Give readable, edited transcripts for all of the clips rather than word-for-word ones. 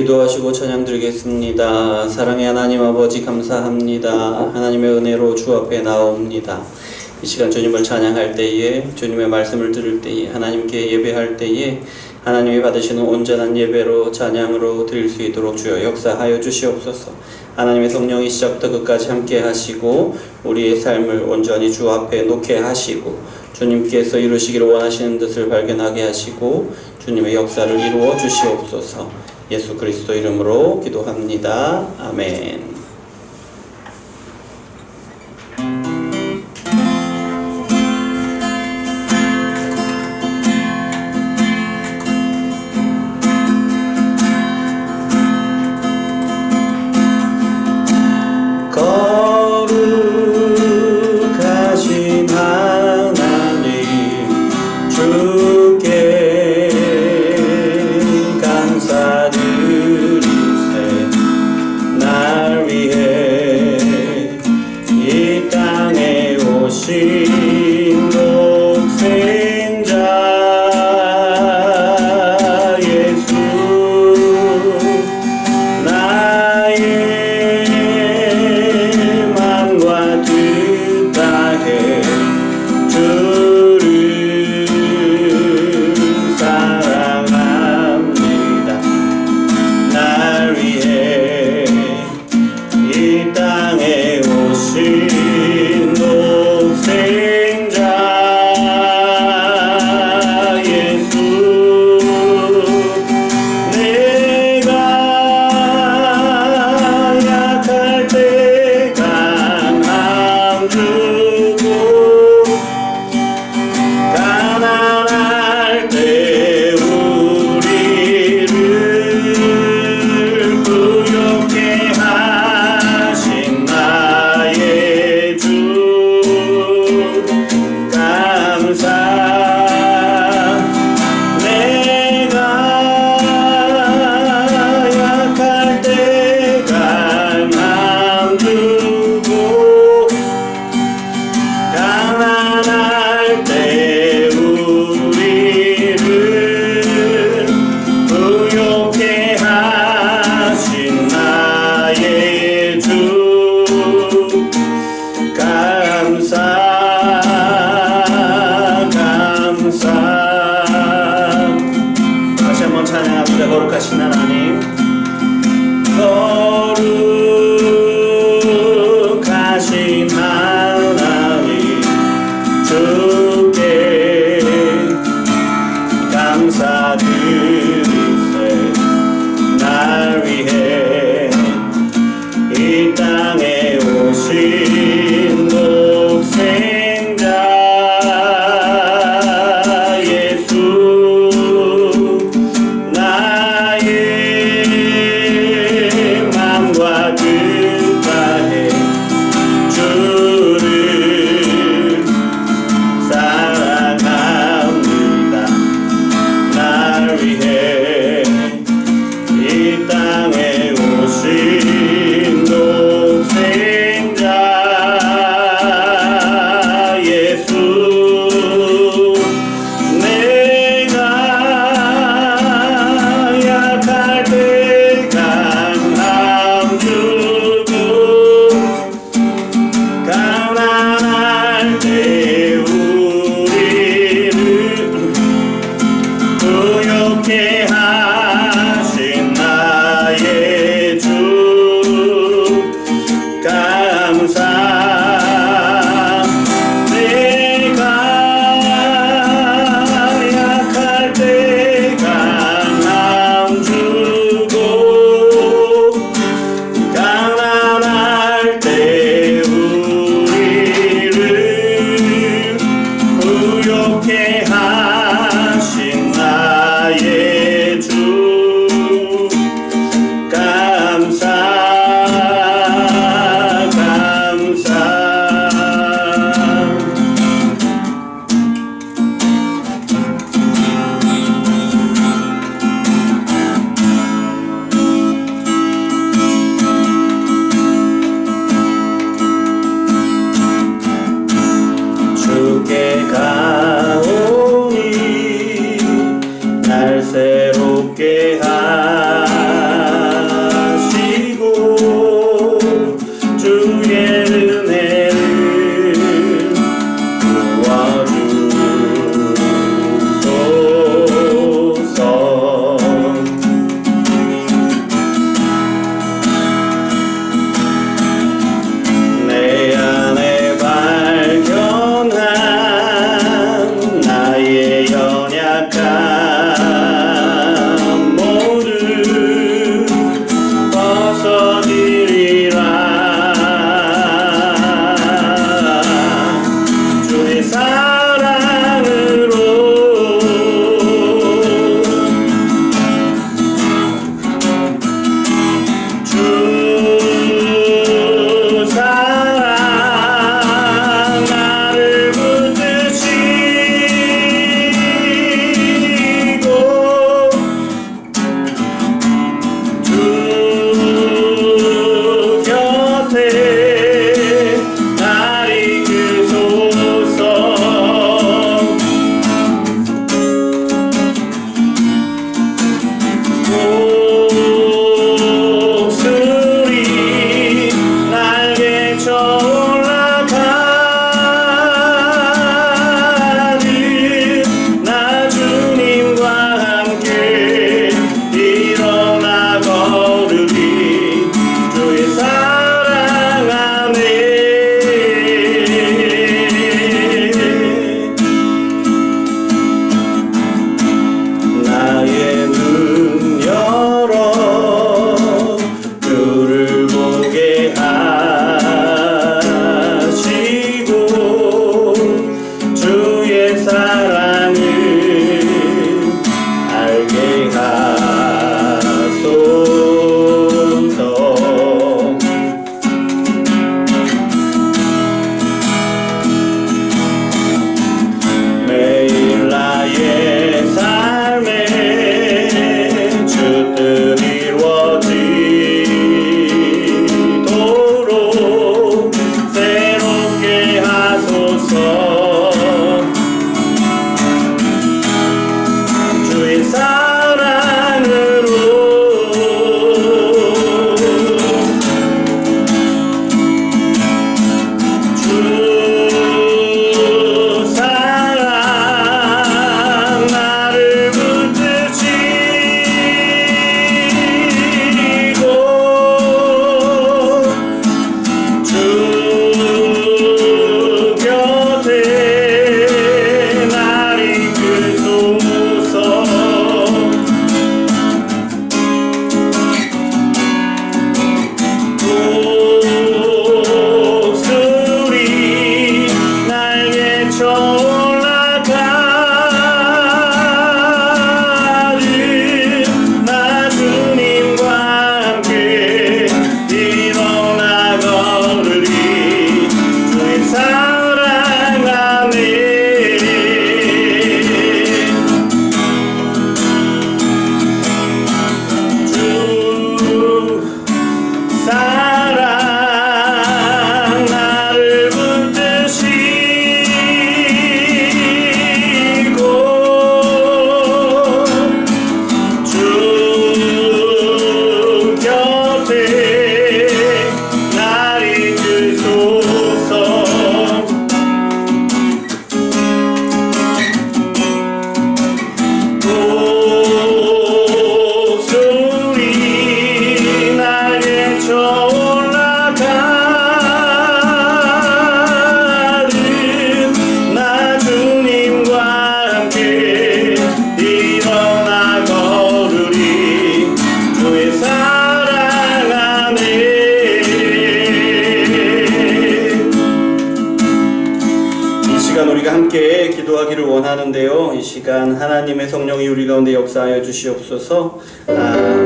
기도하시고 찬양 드리겠습니다. 사랑의 하나님 아버지 감사합니다. 하나님의 은혜로 주 앞에 나옵니다. 이 시간 주님을 찬양할 때에, 주님의 말씀을 들을 때에, 하나님께 예배할 때에 하나님이 받으시는 온전한 예배로 찬양으로 드릴 수 있도록 주여 역사하여 주시옵소서. 하나님의 성령이 시작부터 끝까지 함께 하시고 우리의 삶을 온전히 주 앞에 놓게 하시고 주님께서 이루시기를 원하시는 뜻을 발견하게 하시고 주님의 역사를 이루어 주시옵소서. 예수 그리스도 이름으로 기도합니다. 아멘. 거룩하신 하나님 주께 감사드리세. 날 위해 이 땅에 오신 독생자 예수, 나의 맘과 뜻 다해 주를 사랑합니다. 날 위해 이 땅에 오신 독생자 시간 우리가 함께 기도하기를 원하는데요. 이 시간 하나님의 성령이 우리 가운데 역사하여 주시옵소서.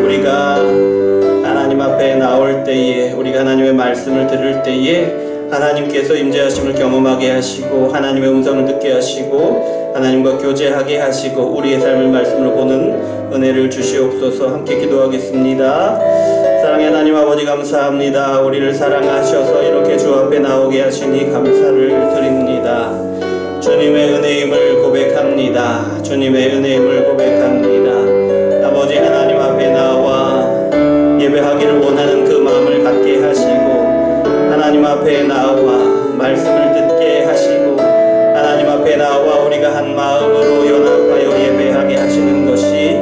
우리가 하나님 앞에 나올 때에, 우리가 하나님의 말씀을 들을 때에 하나님께서 임재하심을 경험하게 하시고 하나님의 음성을 듣게 하시고 하나님과 교제하게 하시고 우리의 삶을 말씀으로 보는 은혜를 주시옵소서. 함께 기도하겠습니다. 사랑의 하나님 아버지 감사합니다. 우리를 사랑하셔서 이렇게 주 앞에 나오게 하시니 감사를 드립니다. 주님의 은혜임을 고백합니다. 주님의 은혜임을 고백합니다. 아버지 하나님 앞에 나와 예배하기를 원하는 그 마음을 갖게 하시고 하나님 앞에 나와 말씀을 듣게 하시고 하나님 앞에 나와 우리가 한 마음으로 연합하여 예배하게 하시는 것이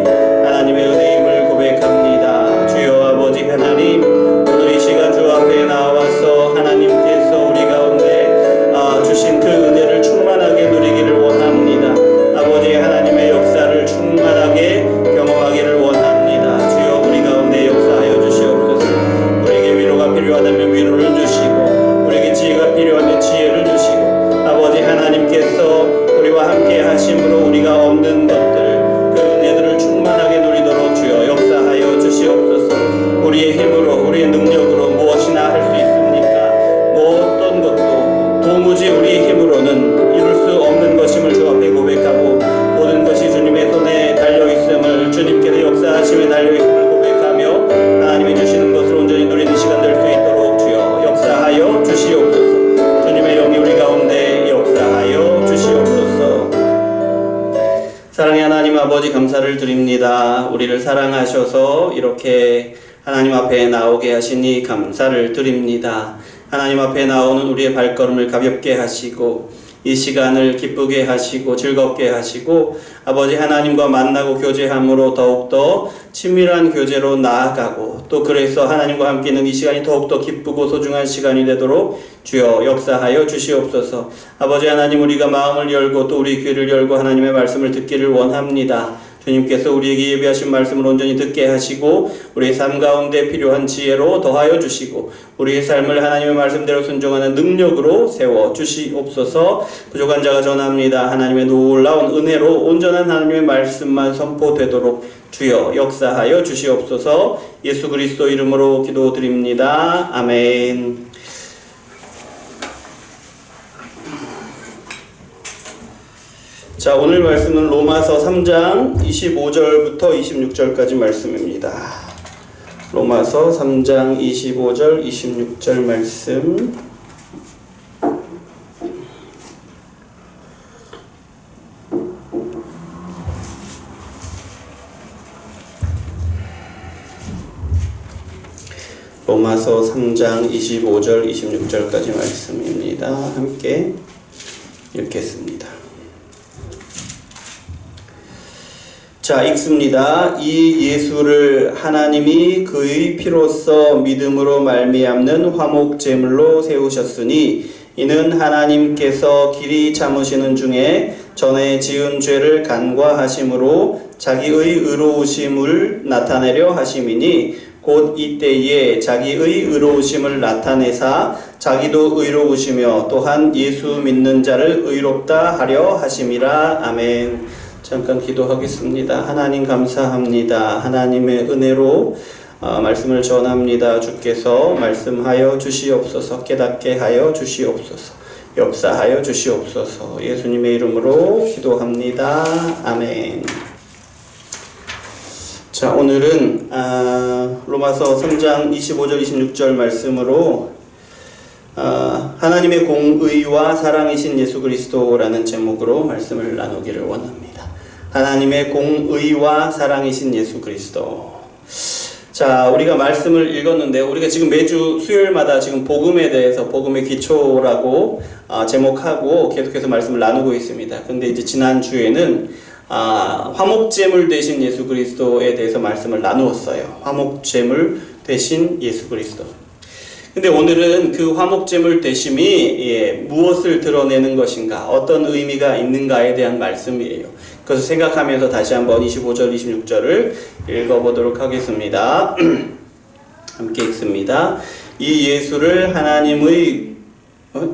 하나님의 은혜임을 고백합니다. 주여 아버지 하나님, 오늘 이 시간 주 앞에 나와서 하나님께서 우리 가운데 주신 그 은혜를 충만하게 누리기를 원합니다. 아버지 하나님의 역사를 충만하게 경험하기를 원합니다. 주여 우리 가운데 역사하여 주시옵소서. 우리에게 위로가 필요하다면 위로를 주시고 우리에게 지혜가 필요하면 지혜를 주시고 아버지 하나님께서 우리와 함께 하심으로 우리가 얻는 것들, 그 은혜들을 충만하게 누리도록 주여 역사하여 주시옵소서. 우리의 힘으로 우리의 능력으로 무엇이나 할 수 있습니까? 어떤 것도 도무지 우리의 힘으로는 이룰 수 없는 것임을 주 앞에 고백하고 모든 것이 주님의 손에 달려있음을, 주님께서 역사하심에 달려있음을 고백하며 하나님이 주시는 것을 온전히 누리는 시간 될 수 있도록 주여 역사하여 주시옵소서. 주님의 영이 우리 가운데 역사하여 주시옵소서. 사랑의 하나님 아버지 감사를 드립니다. 우리를 사랑하셔서 이렇게 하나님 앞에 나오게 하시니 감사를 드립니다. 하나님 앞에 나오는 우리의 발걸음을 가볍게 하시고 이 시간을 기쁘게 하시고 즐겁게 하시고 아버지 하나님과 만나고 교제함으로 더욱더 친밀한 교제로 나아가고 또 그래서 하나님과 함께 있는 이 시간이 더욱더 기쁘고 소중한 시간이 되도록 주여 역사하여 주시옵소서. 아버지 하나님, 우리가 마음을 열고 또 우리 귀를 열고 하나님의 말씀을 듣기를 원합니다. 주님께서 우리에게 예비하신 말씀을 온전히 듣게 하시고 우리의 삶 가운데 필요한 지혜로 더하여 주시고 우리의 삶을 하나님의 말씀대로 순종하는 능력으로 세워 주시옵소서. 부족한 자가 전합니다. 하나님의 놀라운 은혜로 온전한 하나님의 말씀만 선포되도록 주여 역사하여 주시옵소서. 예수 그리스도 이름으로 기도드립니다. 아멘. 자, 오늘 말씀은 로마서 3장 25절부터 26절까지 말씀입니다. 로마서 3장 25절, 26절 말씀. 로마서 3장 25절, 26절까지 말씀입니다. 함께 읽겠습니다. 자, 읽습니다. 이 예수를 하나님이 그의 피로써 믿음으로 말미암는 화목제물로 세우셨으니 이는 하나님께서 길이 참으시는 중에 전에 지은 죄를 간과하심으로 자기의 의로우심을 나타내려 하심이니 곧 이때에 자기의 의로우심을 나타내사 자기도 의로우시며 또한 예수 믿는 자를 의롭다 하려 하심이라. 아멘. 잠깐 기도하겠습니다. 하나님 감사합니다. 하나님의 은혜로 말씀을 전합니다. 주께서 말씀하여 주시옵소서. 깨닫게 하여 주시옵소서. 역사하여 주시옵소서. 예수님의 이름으로 기도합니다. 아멘. 자, 오늘은 로마서 3장 25절 26절 말씀으로 하나님의 공의와 사랑이신 예수 그리스도라는 제목으로 말씀을 나누기를 원합니다. 하나님의 공의와 사랑이신 예수 그리스도. 자, 우리가 말씀을 읽었는데 우리가 지금 매주 수요일마다 지금 복음에 대해서 복음의 기초라고 제목하고 계속해서 말씀을 나누고 있습니다. 근데 이제 지난주에는 화목제물 되신 예수 그리스도에 대해서 말씀을 나누었어요. 화목제물 되신 예수 그리스도. 근데 오늘은 그 화목제물 되심이 무엇을 드러내는 것인가, 어떤 의미가 있는가에 대한 말씀이에요. 그래서 생각하면서 다시 한번 25절, 26절을 읽어보도록 하겠습니다. 함께 읽습니다. 이 예수를 하나님의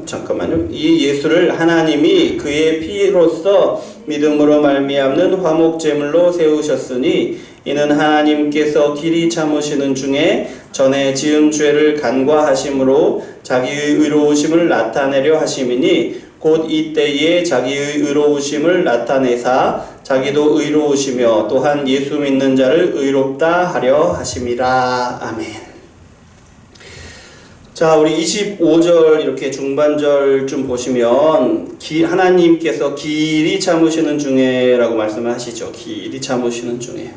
잠깐만요. 이 예수를 하나님이 그의 피로써 믿음으로 말미암는 화목제물로 세우셨으니 이는 하나님께서 길이 참으시는 중에 전에 지은 죄를 간과하심으로 자기의 의로우심을 나타내려 하심이니 곧 이때에 자기의 의로우심을 나타내사 자기도 의로우시며 또한 예수 믿는 자를 의롭다 하려 하심이라. 아멘. 자, 우리 25절 이렇게 중반절 좀 보시면 하나님께서 길이 참으시는 중에 라고 말씀을 하시죠. 길이 참으시는 중에.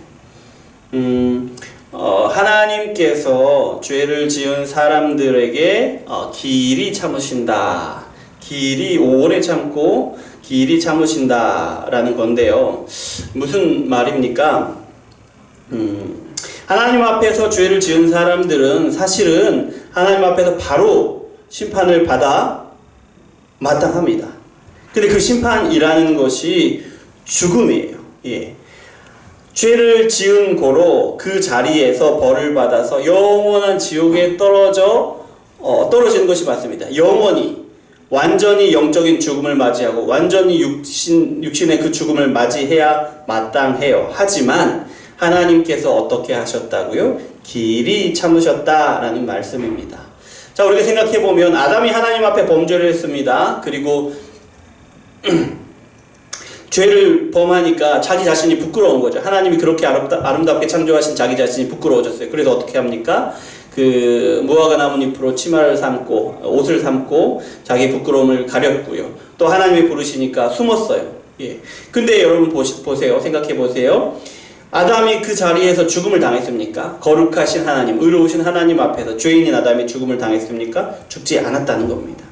하나님께서 죄를 지은 사람들에게 길이 참으신다. 길이 오래 참고 길이 참으신다 라는 건데요. 무슨 말입니까? 하나님 앞에서 죄를 지은 사람들은 사실은 하나님 앞에서 바로 심판을 받아 마땅합니다. 근데 그 심판이라는 것이 죽음이에요. 예. 죄를 지은 고로 그 자리에서 벌을 받아서 영원한 지옥에 떨어지는 것이 맞습니다. 영원히 완전히 영적인 죽음을 맞이하고 완전히 육신의 그 죽음을 맞이해야 마땅해요. 하지만 하나님께서 어떻게 하셨다고요? 길이 참으셨다라는 말씀입니다. 자, 우리가 생각해보면 아담이 하나님 앞에 범죄를 했습니다. 그리고 죄를 범하니까 자기 자신이 부끄러운 거죠. 하나님이 그렇게 아름답게 창조하신 자기 자신이 부끄러워졌어요. 그래서 어떻게 합니까? 그 무화과 나뭇잎으로 치마를 삼고 옷을 삼고 자기 부끄러움을 가렸고요. 또 하나님이 부르시니까 숨었어요. 예. 근데 여러분 보세요. 생각해 보세요. 아담이 그 자리에서 죽음을 당했습니까? 거룩하신 하나님, 의로우신 하나님 앞에서 죄인인 아담이 죽음을 당했습니까? 죽지 않았다는 겁니다.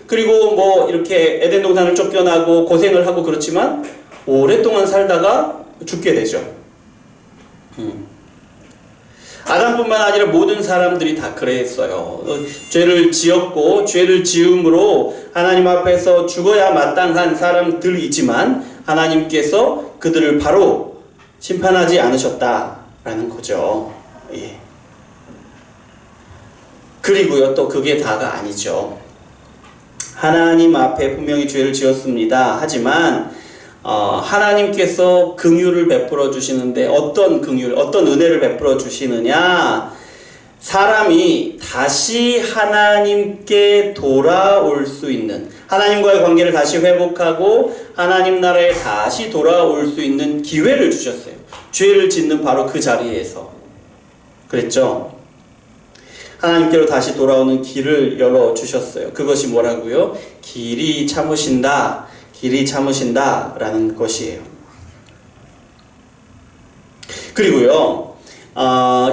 그리고 뭐 이렇게 에덴 동산을 쫓겨나고 고생을 하고 그렇지만 오랫동안 살다가 죽게 되죠. 아담뿐만 아니라 모든 사람들이 다 그랬어요. 죄를 지었고 죄를 지음으로 하나님 앞에서 죽어야 마땅한 사람들이지만 하나님께서 그들을 바로 심판하지 않으셨다라는 거죠. 예. 그리고요, 또 그게 다가 아니죠. 하나님 앞에 분명히 죄를 지었습니다. 하지만 하나님께서 긍휼을 베풀어 주시는데 어떤 긍휼, 어떤 은혜를 베풀어 주시느냐? 사람이 다시 하나님께 돌아올 수 있는, 하나님과의 관계를 다시 회복하고 하나님 나라에 다시 돌아올 수 있는 기회를 주셨어요. 죄를 짓는 바로 그 자리에서. 그랬죠? 하나님께로 다시 돌아오는 길을 열어주셨어요. 그것이 뭐라고요? 길이 참으신다. 길이 참으신다 라는 것이에요. 그리고요,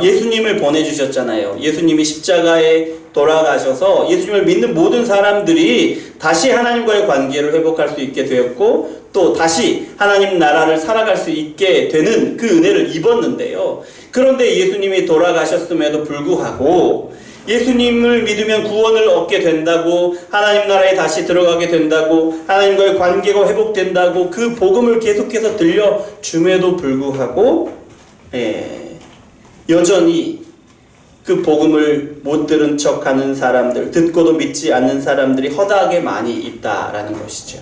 예수님을 보내주셨잖아요. 예수님이 십자가에 돌아가셔서 예수님을 믿는 모든 사람들이 다시 하나님과의 관계를 회복할 수 있게 되었고 또 다시 하나님 나라를 살아갈 수 있게 되는 그 은혜를 입었는데요. 그런데 예수님이 돌아가셨음에도 불구하고 예수님을 믿으면 구원을 얻게 된다고, 하나님 나라에 다시 들어가게 된다고, 하나님과의 관계가 회복된다고 그 복음을 계속해서 들려줌에도 불구하고 여전히 그 복음을 못 들은 척하는 사람들, 듣고도 믿지 않는 사람들이 허다하게 많이 있다라는 것이죠.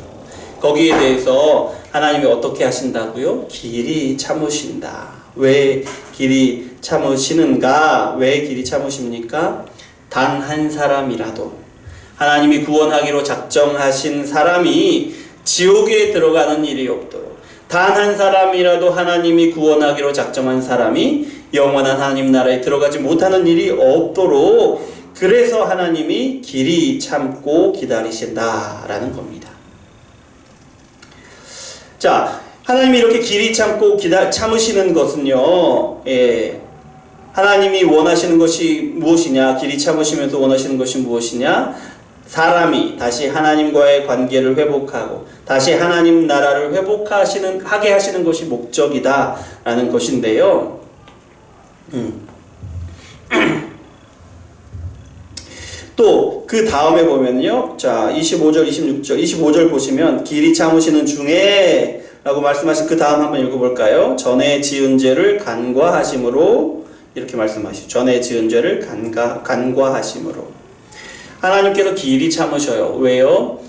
거기에 대해서 하나님이 어떻게 하신다고요? 길이 참으신다. 왜 길이 참으시는가? 왜 길이 참으십니까? 단 한 사람이라도 하나님이 구원하기로 작정하신 사람이 지옥에 들어가는 일이 없도록, 단 한 사람이라도 하나님이 구원하기로 작정한 사람이 영원한 하나님 나라에 들어가지 못하는 일이 없도록, 그래서 하나님이 길이 참고 기다리신다라는 겁니다. 자, 하나님이 이렇게 길이 참고 참으시는 것은요, 하나님이 원하시는 것이 무엇이냐? 길이 참으시면서 원하시는 것이 무엇이냐? 사람이 다시 하나님과의 관계를 회복하고 다시 하나님 나라를 하게 하시는 것이 목적이다라는 것인데요. 또 그 다음에 보면요, 자 25절 26절 25절 보시면 길이 참으시는 중에 라고 말씀하신 그 다음 한번 읽어볼까요? 전에 지은 죄를 간과하심으로, 이렇게 말씀하시죠. 전에 지은 죄를 간과하심으로. 하나님께서 길이 참으셔요. 왜요?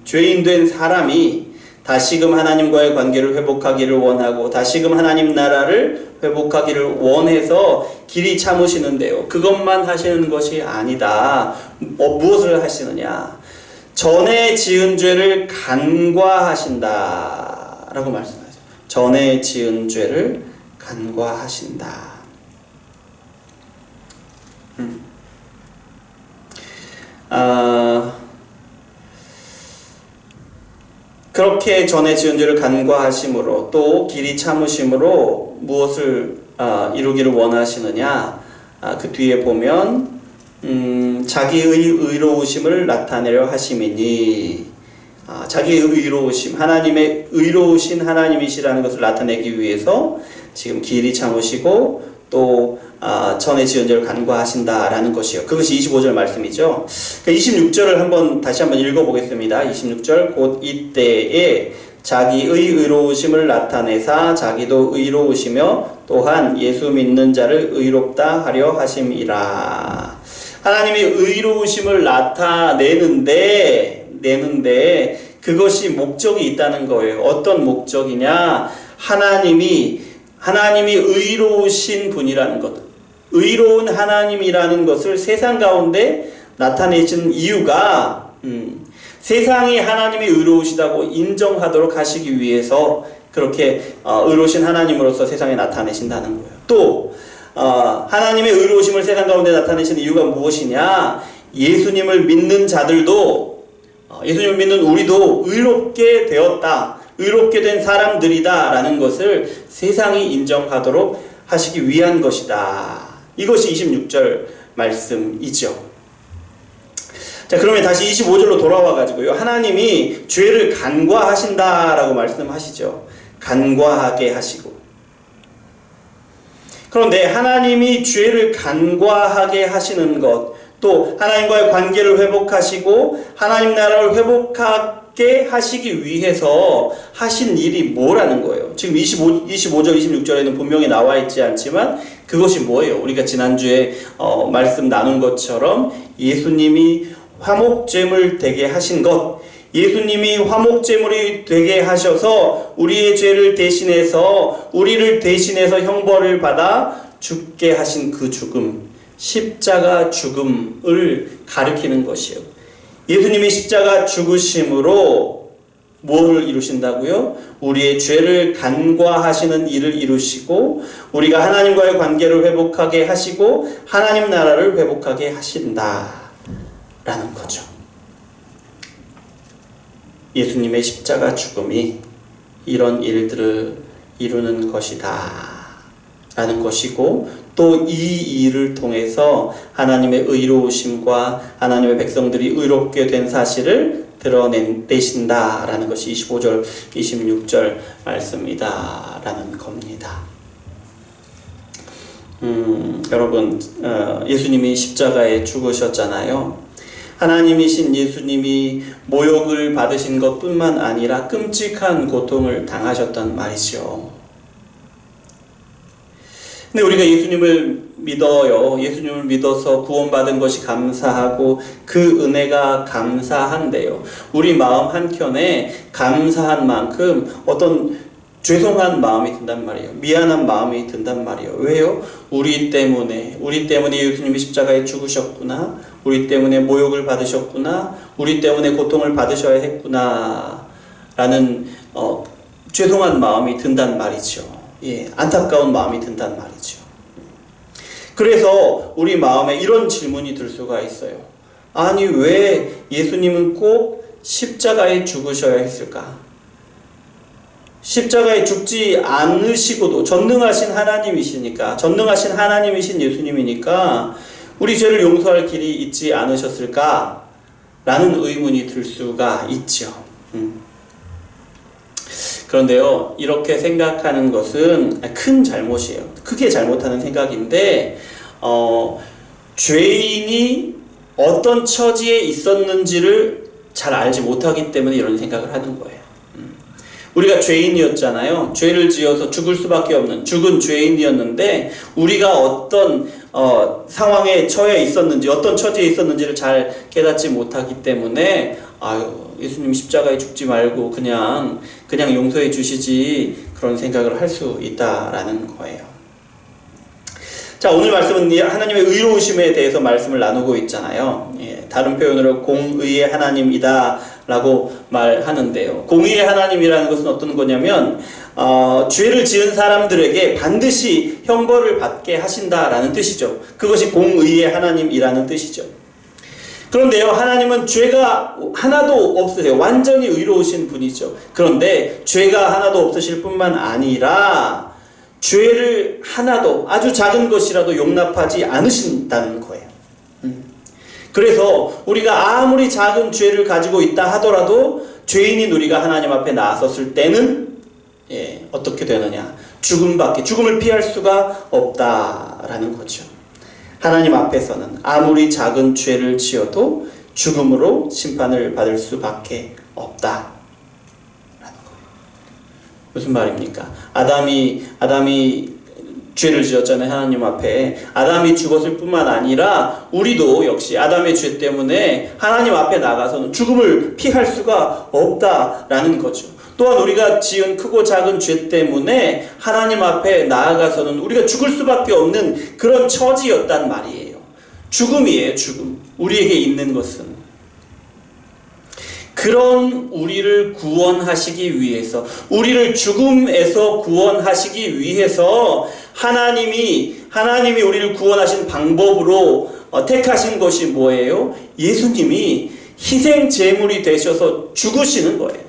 죄인 된 사람이 다시금 하나님과의 관계를 회복하기를 원하고 다시금 하나님 나라를 회복하기를 원해서 길이 참으시는데요. 그것만 하시는 것이 아니다. 무엇을 하시느냐? 전에 지은 죄를 간과하신다 라고 말씀하죠. 전에 지은 죄를 간과하신다. 그렇게 전에 지은 죄를 간과하심으로 또 길이 참으심으로 무엇을 이루기를 원하시느냐? 그 뒤에 보면 자기의 의로우심을 나타내려 하심이니 자기의 의로우심, 하나님의 의로우신 하나님이시라는 것을 나타내기 위해서 지금 길이 참으시고 또 전에 지은 죄를 간과하신다라는 것이요. 그것이 25절 말씀이죠. 26절을 다시 한번 읽어보겠습니다. 26절 곧 이때에 자기의 의로우심을 나타내사 자기도 의로우시며 또한 예수 믿는 자를 의롭다 하려 하심이라. 하나님이 의로우심을 나타내는데 그것이 목적이 있다는 거예요. 어떤 목적이냐? 하나님이 의로우신 분이라는 것, 의로운 하나님이라는 것을 세상 가운데 나타내신 이유가 세상이 하나님이 의로우시다고 인정하도록 하시기 위해서 그렇게 의로우신 하나님으로서 세상에 나타내신다는 거예요. 또 하나님의 의로우심을 세상 가운데 나타내신 이유가 무엇이냐? 예수님을 믿는 자들도 예수님을 믿는 우리도 의롭게 되었다. 의롭게 된 사람들이다 라는 것을 세상이 인정하도록 하시기 위한 것이다. 이것이 26절 말씀이죠. 자, 그러면 다시 25절로 돌아와 가지고요. 하나님이 죄를 간과하신다라고 말씀하시죠. 간과하게 하시고. 그런데 하나님이 죄를 간과하게 하시는 것, 또 하나님과의 관계를 회복하시고 하나님 나라를 회복하게 하시기 위해서 하신 일이 뭐라는 거예요? 지금 25절, 26절에는 분명히 나와 있지 않지만 그것이 뭐예요? 우리가 지난주에 말씀 나눈 것처럼 예수님이 화목제물 되게 하신 것, 예수님이 화목제물이 되게 하셔서 우리의 죄를 대신해서 우리를 대신해서 형벌을 받아 죽게 하신 그 죽음, 십자가 죽음을 가리키는 것이요. 예수님이 십자가 죽으심으로 무엇을 이루신다고요? 우리의 죄를 간과하시는 일을 이루시고 우리가 하나님과의 관계를 회복하게 하시고 하나님 나라를 회복하게 하신다라는 거죠. 예수님의 십자가 죽음이 이런 일들을 이루는 것이다 라는 것이고 또 이 일을 통해서 하나님의 의로우심과 하나님의 백성들이 의롭게 된 사실을 드러내신다 라는 것이 25절, 26절 말씀이다 라는 겁니다. 여러분, 예수님이 십자가에 죽으셨잖아요. 하나님이신 예수님이 모욕을 받으신 것뿐만 아니라 끔찍한 고통을 당하셨단 말이죠. 근데 우리가 예수님을 믿어요. 예수님을 믿어서 구원받은 것이 감사하고 그 은혜가 감사한데요. 우리 마음 한켠에 감사한 만큼 어떤 죄송한 마음이 든단 말이에요. 미안한 마음이 든단 말이에요. 왜요? 우리 때문에 예수님이 십자가에 죽으셨구나. 우리 때문에 모욕을 받으셨구나. 우리 때문에 고통을 받으셔야 했구나. 라는 죄송한 마음이 든단 말이죠. 예, 안타까운 마음이 든단 말이죠. 그래서 우리 마음에 이런 질문이 들 수가 있어요. 아니, 왜 예수님은 꼭 십자가에 죽으셔야 했을까? 십자가에 죽지 않으시고도 전능하신 하나님이시니까, 전능하신 하나님이신 예수님이니까 우리 죄를 용서할 길이 있지 않으셨을까? 라는 의문이 들 수가 있죠. 그런데요, 이렇게 생각하는 것은 큰 잘못이에요. 크게 잘못하는 생각인데, 죄인이 어떤 처지에 있었는지를 잘 알지 못하기 때문에 이런 생각을 하는 거예요. 우리가 죄인이었잖아요. 죄를 지어서 죽을 수밖에 없는 죽은 죄인이었는데 우리가 어떤 상황에 처해 있었는지, 어떤 처지에 있었는지를 잘 깨닫지 못하기 때문에 예수님 십자가에 죽지 말고 그냥 용서해 주시지, 그런 생각을 할 수 있다라는 거예요. 자, 오늘 말씀은 하나님의 의로우심에 대해서 말씀을 나누고 있잖아요. 다른 표현으로 공의의 하나님이다 라고 말하는데요. 공의의 하나님이라는 것은 어떤 거냐면 죄를 지은 사람들에게 반드시 형벌을 받게 하신다라는 뜻이죠. 그것이 공의의 하나님이라는 뜻이죠. 그런데요, 하나님은 죄가 하나도 없으세요. 완전히 의로우신 분이죠. 그런데 죄가 하나도 없으실 뿐만 아니라 죄를 하나도, 아주 작은 것이라도 용납하지 않으신다는 거예요. 그래서 우리가 아무리 작은 죄를 가지고 있다 하더라도 죄인인 우리가 하나님 앞에 나섰을 때는 어떻게 되느냐? 죽음을 피할 수가 없다라는 거죠. 하나님 앞에서는 아무리 작은 죄를 지어도 죽음으로 심판을 받을 수밖에 없다라는 거예요. 무슨 말입니까? 아담이 죄를 지었잖아요. 하나님 앞에. 아담이 죽었을 뿐만 아니라 우리도 역시 아담의 죄 때문에 하나님 앞에 나가서는 죽음을 피할 수가 없다라는 거죠. 또한 우리가 지은 크고 작은 죄 때문에 하나님 앞에 나아가서는 우리가 죽을 수밖에 없는 그런 처지였단 말이에요. 죽음이에요, 죽음. 우리에게 있는 것은. 그런 우리를 구원하시기 위해서, 우리를 죽음에서 구원하시기 위해서 하나님이 우리를 구원하신 방법으로 택하신 것이 뭐예요? 예수님이 희생 제물이 되셔서 죽으시는 거예요.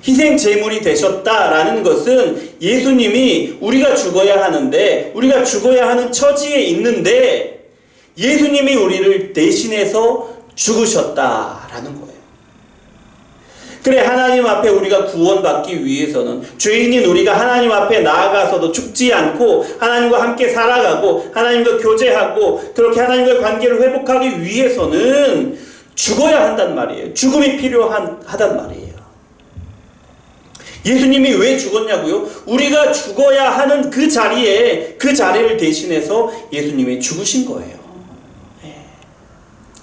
희생 제물이 되셨다라는 것은 예수님이 우리가 죽어야 하는데, 우리가 죽어야 하는 처지에 있는데 예수님이 우리를 대신해서 죽으셨다라는 거예요. 그래, 하나님 앞에 우리가 구원받기 위해서는, 죄인인 우리가 하나님 앞에 나아가서도 죽지 않고 하나님과 함께 살아가고 하나님과 교제하고 그렇게 하나님과의 관계를 회복하기 위해서는 죽어야 한단 말이에요. 죽음이 필요하단 말이에요. 예수님이 왜 죽었냐고요? 우리가 죽어야 하는 그 자리를 대신해서 예수님이 죽으신 거예요.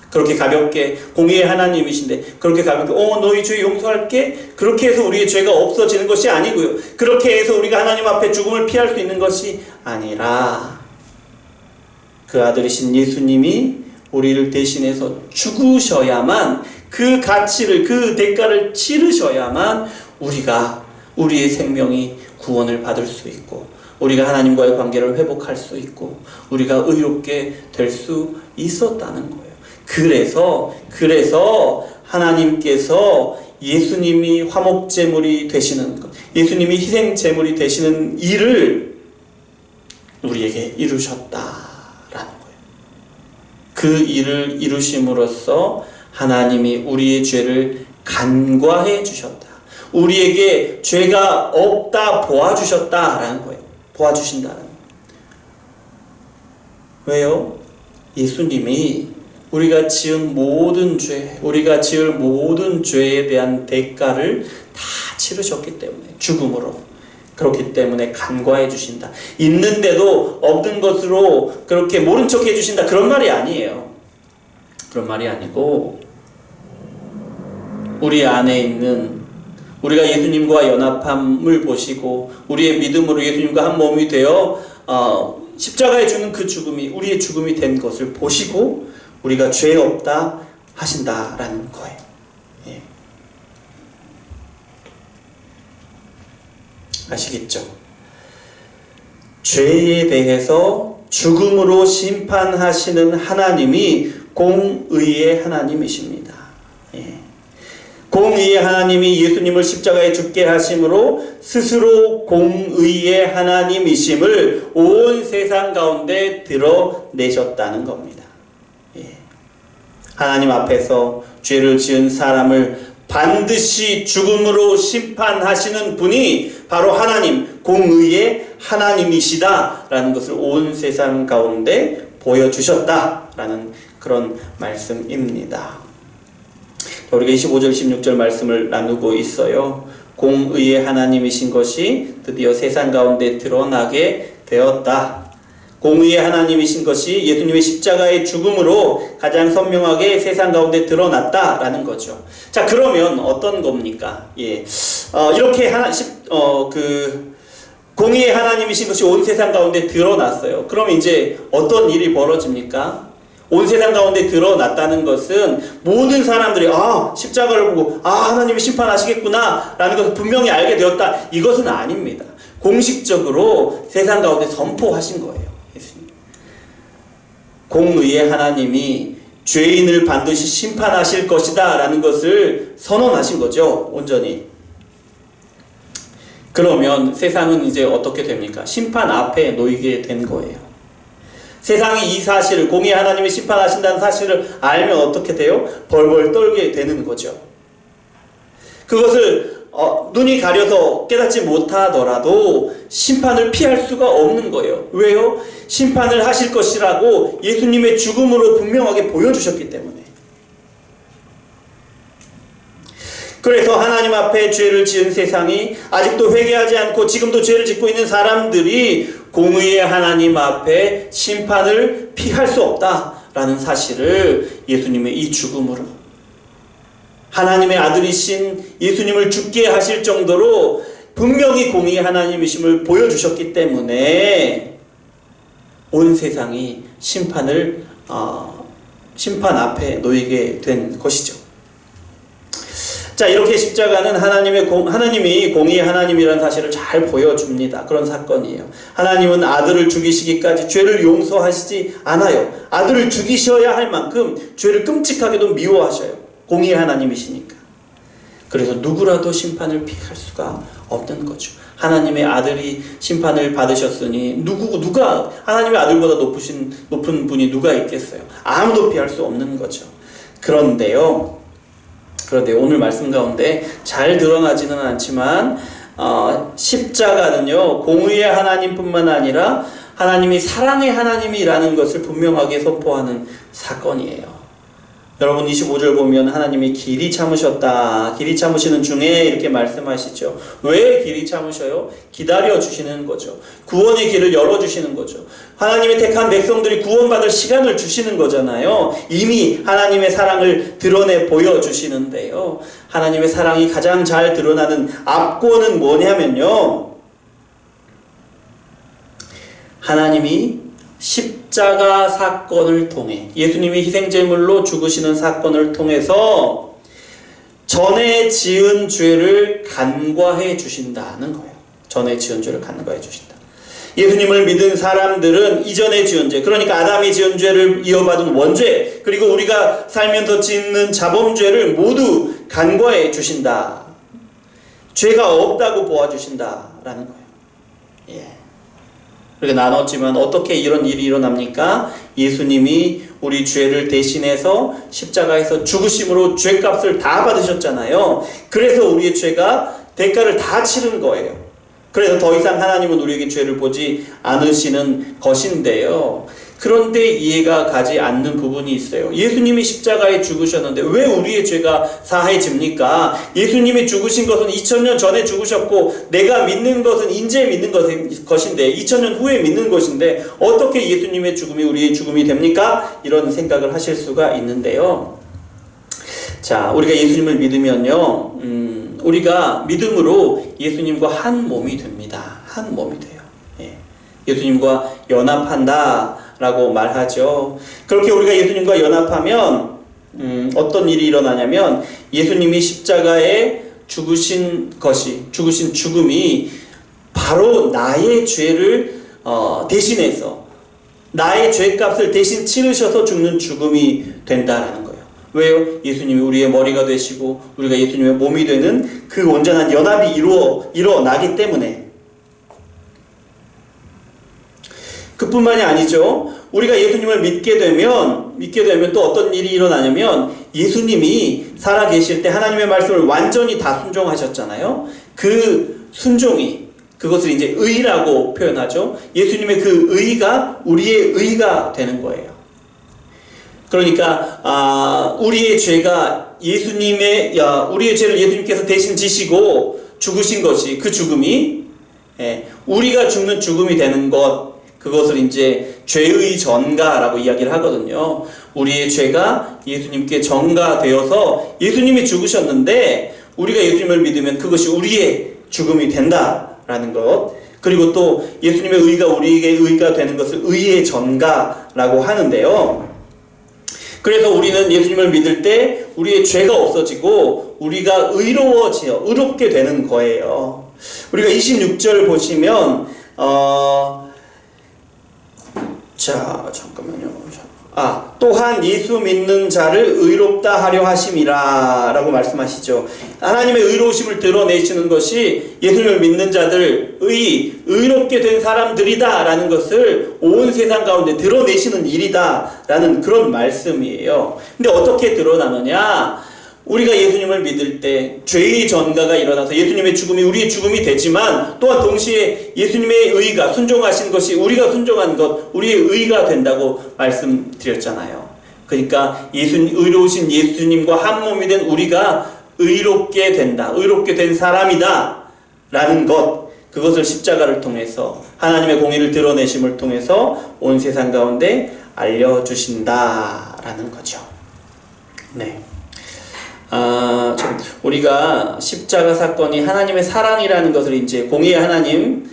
그렇게 가볍게, 공의의 하나님이신데 그렇게 가볍게 너희 죄 용서할게, 그렇게 해서 우리의 죄가 없어지는 것이 아니고요, 그렇게 해서 우리가 하나님 앞에 죽음을 피할 수 있는 것이 아니라 그 아들이신 예수님이 우리를 대신해서 죽으셔야만, 그 가치를, 그 대가를 치르셔야만 우리의 생명이 구원을 받을 수 있고 우리가 하나님과의 관계를 회복할 수 있고 우리가 의롭게 될 수 있었다는 거예요. 그래서 하나님께서 예수님이 화목제물이 되시는 것, 예수님이 희생제물이 되시는 일을 우리에게 이루셨다라는 거예요. 그 일을 이루심으로써 하나님이 우리의 죄를 간과해 주셨다. 우리에게 죄가 없다 보아주셨다라는 거예요. 보아주신다는 거예요. 왜요? 예수님이 우리가 지을 모든 죄에 대한 대가를 다 치르셨기 때문에, 죽음으로. 그렇기 때문에 간과해 주신다. 있는데도 없는 것으로 그렇게 모른 척 해주신다. 그런 말이 아니에요. 그런 말이 아니고, 우리 안에 있는, 우리가 예수님과 연합함을 보시고 우리의 믿음으로 예수님과 한 몸이 되어 십자가에 주는 그 죽음이 우리의 죽음이 된 것을 보시고 우리가 죄 없다 하신다라는 거예요. 예. 아시겠죠? 죄에 대해서 죽음으로 심판하시는 하나님이 공의의 하나님이십니다. 예. 공의의 하나님이 예수님을 십자가에 죽게 하심으로 스스로 공의의 하나님이심을 온 세상 가운데 드러내셨다는 겁니다. 하나님 앞에서 죄를 지은 사람을 반드시 죽음으로 심판하시는 분이 바로 하나님, 공의의 하나님이시다라는 것을 온 세상 가운데 보여주셨다라는 그런 말씀입니다. 우리가 25절, 16절 말씀을 나누고 있어요. 공의의 하나님이신 것이 드디어 세상 가운데 드러나게 되었다. 공의의 하나님이신 것이 예수님의 십자가의 죽음으로 가장 선명하게 세상 가운데 드러났다라는 거죠. 자, 그러면 어떤 겁니까? 예, 이렇게 공의의 하나님이신 것이 온 세상 가운데 드러났어요. 그럼 이제 어떤 일이 벌어집니까? 온 세상 가운데 드러났다는 것은 모든 사람들이 십자가를 보고 하나님이 심판하시겠구나 라는 것을 분명히 알게 되었다, 이것은 아닙니다. 공식적으로 세상 가운데 선포하신 거예요. 예수님. 공의의 하나님이 죄인을 반드시 심판하실 것이다 라는 것을 선언하신 거죠. 온전히. 그러면 세상은 이제 어떻게 됩니까? 심판 앞에 놓이게 된 거예요. 세상이 이 사실을, 공의의 하나님이 심판하신다는 사실을 알면 어떻게 돼요? 벌벌 떨게 되는 거죠. 그것을 눈이 가려서 깨닫지 못하더라도 심판을 피할 수가 없는 거예요. 왜요? 심판을 하실 것이라고 예수님의 죽음으로 분명하게 보여주셨기 때문에. 그래서 하나님 앞에 죄를 지은 세상이 아직도 회개하지 않고 지금도 죄를 짓고 있는 사람들이 공의의 하나님 앞에 심판을 피할 수 없다라는 사실을 예수님의 이 죽음으로, 하나님의 아들이신 예수님을 죽게 하실 정도로 분명히 공의의 하나님이심을 보여주셨기 때문에 온 세상이 심판 앞에 놓이게 된 것이죠. 자, 이렇게 십자가는 하나님이 공의의 하나님이라는 사실을 잘 보여줍니다. 그런 사건이에요. 하나님은 아들을 죽이시기까지 죄를 용서하시지 않아요. 아들을 죽이셔야 할 만큼 죄를 끔찍하게도 미워하셔요. 공의의 하나님이시니까. 그래서 누구라도 심판을 피할 수가 없는 거죠. 하나님의 아들이 심판을 받으셨으니 누가 하나님의 아들보다 높은 분이 누가 있겠어요? 아무도 피할 수 없는 거죠. 그런데 오늘 말씀 가운데 잘 드러나지는 않지만 십자가는요, 공의의 하나님뿐만 아니라 하나님이 사랑의 하나님이라는 것을 분명하게 선포하는 사건이에요. 여러분 25절 보면 하나님이 길이 참으셨다. 길이 참으시는 중에 이렇게 말씀하시죠. 왜 길이 참으셔요? 기다려 주시는 거죠. 구원의 길을 열어주시는 거죠. 하나님의 택한 백성들이 구원받을 시간을 주시는 거잖아요. 이미 하나님의 사랑을 드러내 보여주시는데요. 하나님의 사랑이 가장 잘 드러나는 앞권은 뭐냐면요, 하나님이 십자가 사건을 통해, 예수님이 희생제물로 죽으시는 사건을 통해서 전에 지은 죄를 간과해 주신다는 거예요. 전에 지은 죄를 간과해 주신다. 예수님을 믿은 사람들은 이전에 지은 죄, 그러니까 아담이 지은 죄를 이어받은 원죄, 그리고 우리가 살면서 짓는 자범죄를 모두 간과해 주신다. 죄가 없다고 보아주신다라는 거예요. 예. 그렇게 나눴지만 어떻게 이런 일이 일어납니까? 예수님이 우리 죄를 대신해서 십자가에서 죽으심으로 죄값을 다 받으셨잖아요. 그래서 우리의 죄가 대가를 다 치른 거예요. 그래서 더 이상 하나님은 우리에게 죄를 보지 않으시는 것인데요. 그런데 이해가 가지 않는 부분이 있어요. 예수님이 십자가에 죽으셨는데 왜 우리의 죄가 사해집니까? 예수님이 죽으신 것은 2000년 전에 죽으셨고 내가 믿는 것은 이제 믿는 것인데 2000년 후에 믿는 것인데 어떻게 예수님의 죽음이 우리의 죽음이 됩니까? 이런 생각을 하실 수가 있는데요. 자, 우리가 예수님을 믿으면요, 우리가 믿음으로 예수님과 한 몸이 됩니다. 한 몸이 돼요. 예. 예수님과 연합한다 라고 말하죠. 그렇게 우리가 예수님과 연합하면 어떤 일이 일어나냐면 예수님이 십자가에 죽으신 죽음이 바로 나의 죄를 대신해서 나의 죄값을 대신 치르셔서 죽는 죽음이 된다라는 거예요. 왜요? 예수님이 우리의 머리가 되시고 우리가 예수님의 몸이 되는 그 온전한 연합이 일어나기 때문에. 그뿐만이 아니죠. 우리가 예수님을 믿게 되면 또 어떤 일이 일어나냐면 예수님이 살아계실 때 하나님의 말씀을 완전히 다 순종하셨잖아요. 그 순종이, 그것을 이제 의라고 표현하죠. 예수님의 그 의가 우리의 의가 되는 거예요. 그러니까 우리의 죄가 우리의 죄를 예수님께서 대신 지시고 죽으신 것이, 그 죽음이 우리가 죽는 죽음이 되는 것, 그것을 이제 죄의 전가라고 이야기를 하거든요. 우리의 죄가 예수님께 전가되어서 예수님이 죽으셨는데 우리가 예수님을 믿으면 그것이 우리의 죽음이 된다라는 것. 그리고 또 예수님의 의가 우리에게 의가 되는 것을 의의 전가라고 하는데요. 그래서 우리는 예수님을 믿을 때 우리의 죄가 없어지고 우리가 의롭게 되는 거예요. 우리가 26절 보시면 잠깐만요. 또한 예수 믿는 자를 의롭다 하려 하심이라 라고 말씀하시죠. 하나님의 의로우심을 드러내시는 것이 예수님을 믿는 자들 의롭게 된 사람들이다 라는 것을 온 세상 가운데 드러내시는 일이다 라는 그런 말씀이에요. 근데 어떻게 드러나느냐? 우리가 예수님을 믿을 때 죄의 전가가 일어나서 예수님의 죽음이 우리의 죽음이 되지만 또한 동시에 예수님의 의가 순종하신 것이 우리가 순종한 것 우리의 의가 된다고 말씀드렸잖아요. 그러니까 의로우신 예수님과 한 몸이 된 우리가 의롭게 된다. 의롭게 된 사람이다 라는 것, 그것을 십자가를 통해서 하나님의 공의를 드러내심을 통해서 온 세상 가운데 알려주신다 라는 거죠. 네. 우리가 십자가 사건이 하나님의 사랑이라는 것을 이제 공의의 하나님